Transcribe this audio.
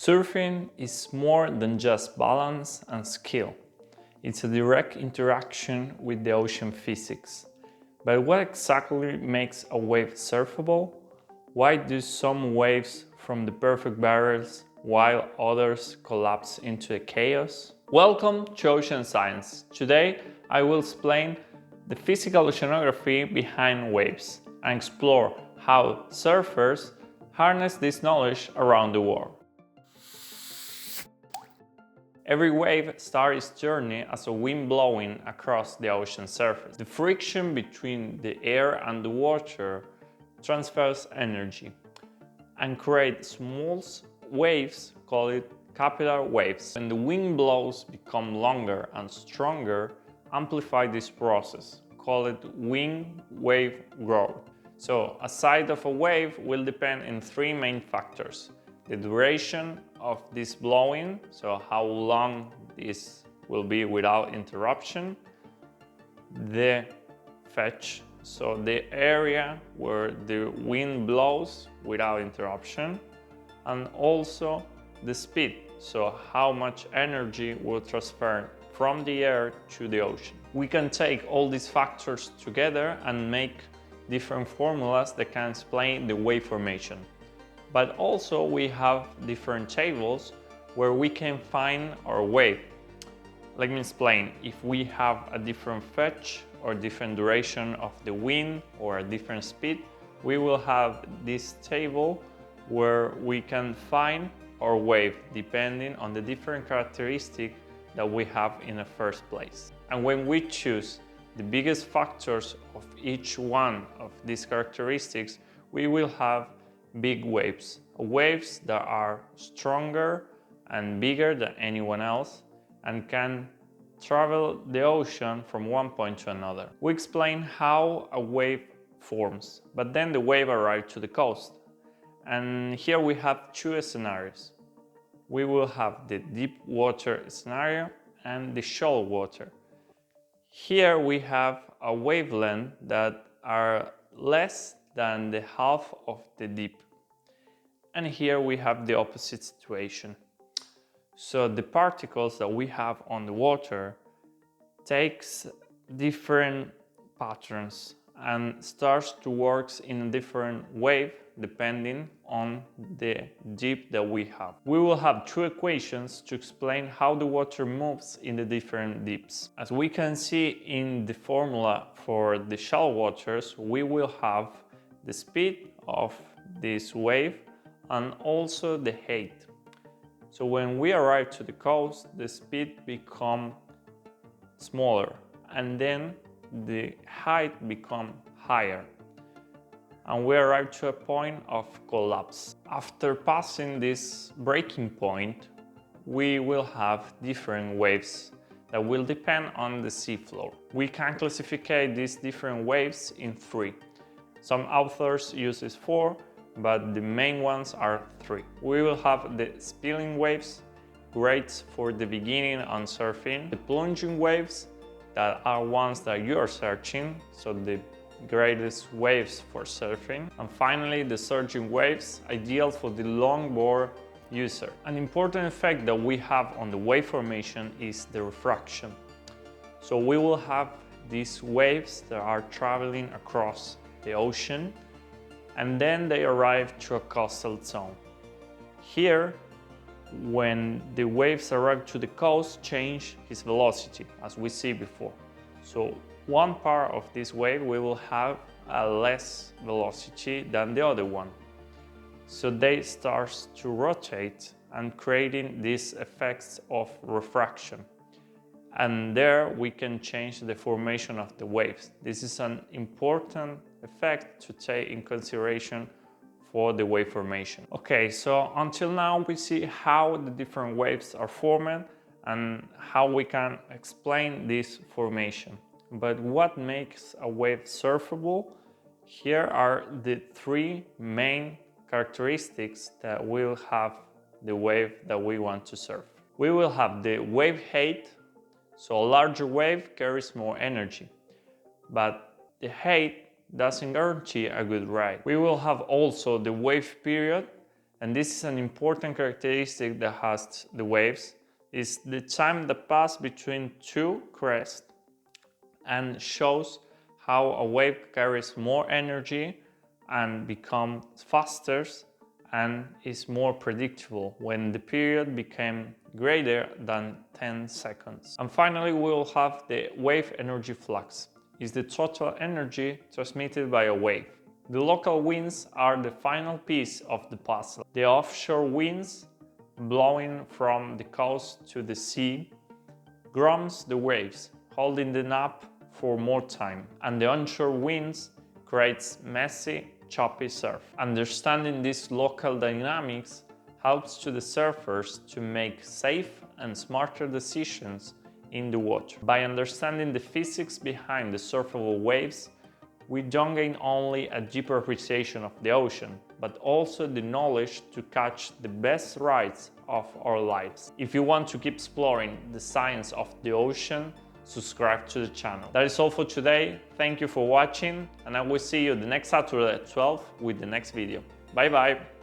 Surfing is more than just balance and skill. It's a direct interaction with the ocean physics. But what exactly makes a wave surfable? Why do some waves form the perfect barrels while others collapse into a chaos? Welcome to Ocean Science. Today I will explain the physical oceanography behind waves and explore how surfers harness this knowledge around the world. Every wave starts its journey as a wind blowing across the ocean surface. The friction between the air and the water transfers energy and creates small waves called capital waves. When the wind blows become longer and stronger, amplify this process, called wind wave growth. So a size of a wave will depend on three main factors: the duration of this blowing, so how long this will be without interruption, the fetch, so the area where the wind blows without interruption, and also the speed, so how much energy will transfer from the air to the ocean. We can take all these factors together and make different formulas that can explain the wave formation. But also we have different tables where we can find our wave. Let me explain. If we have a different fetch or different duration of the wind or a different speed, we will have this table where we can find our wave depending on the different characteristics that we have in the first place. And when we choose the biggest factors of each one of these characteristics, we will have big waves, waves that are stronger and bigger than anyone else and can travel the ocean from one point to another. We explain how a wave forms, but then the wave arrives to the coast. And here we have two scenarios. We will have the deep water scenario and the shallow water. Here we have a wavelength that are less than the half of the deep. And here we have the opposite situation. So the particles that we have on the water takes different patterns and starts to work in a different wave depending on the deep that we have. We will have two equations to explain how the water moves in the different deeps. As we can see in the formula for the shallow waters, we will have the speed of this wave and also the height. So when we arrive to the coast, the speed becomes smaller and then the height becomes higher. And we arrive to a point of collapse. After passing this breaking point, we will have different waves that will depend on the seafloor. We can classify these different waves in three. Some authors use four, but the main ones are three. We will have the spilling waves, great for the beginning on surfing, the plunging waves that are ones that you are searching, so the greatest waves for surfing, and finally the surging waves, ideal for the longboard user. An important effect that we have on the wave formation is the refraction. So we will have these waves that are traveling across the ocean and then they arrive to a coastal zone. Here, when the waves arrive to the coast, change its velocity, as we see before. So one part of this wave we will have a less velocity than the other one. So they start to rotate and creating these effects of refraction. And there we can change the formation of the waves. This is an important effect to take in consideration for the wave formation. Okay, so until now we see how the different waves are formed and how we can explain this formation. But what makes a wave surfable? Here are the three main characteristics that will have the wave that we want to surf. We will have the wave height, so a larger wave carries more energy, but the height doesn't guarantee a good ride. We will have also the wave period, and this is an important characteristic that has the waves, is the time that pass between two crests, and shows how a wave carries more energy and becomes faster and is more predictable when the period became greater than 10 seconds. And finally, we will have the wave energy flux. It's the total energy transmitted by a wave. The local winds are the final piece of the puzzle. The offshore winds blowing from the coast to the sea grounds the waves, holding them up for more time, and the onshore winds creates messy, choppy surf. Understanding these local dynamics helps to the surfers to make safe and smarter decisions in the water. By understanding the physics behind the surfable waves, we don't gain only a deeper appreciation of the ocean, but also the knowledge to catch the best rides of our lives. If you want to keep exploring the science of the ocean, subscribe to the channel. That is all for today. Thank you for watching, and I will see you the next Saturday at 12 with the next video. Bye bye!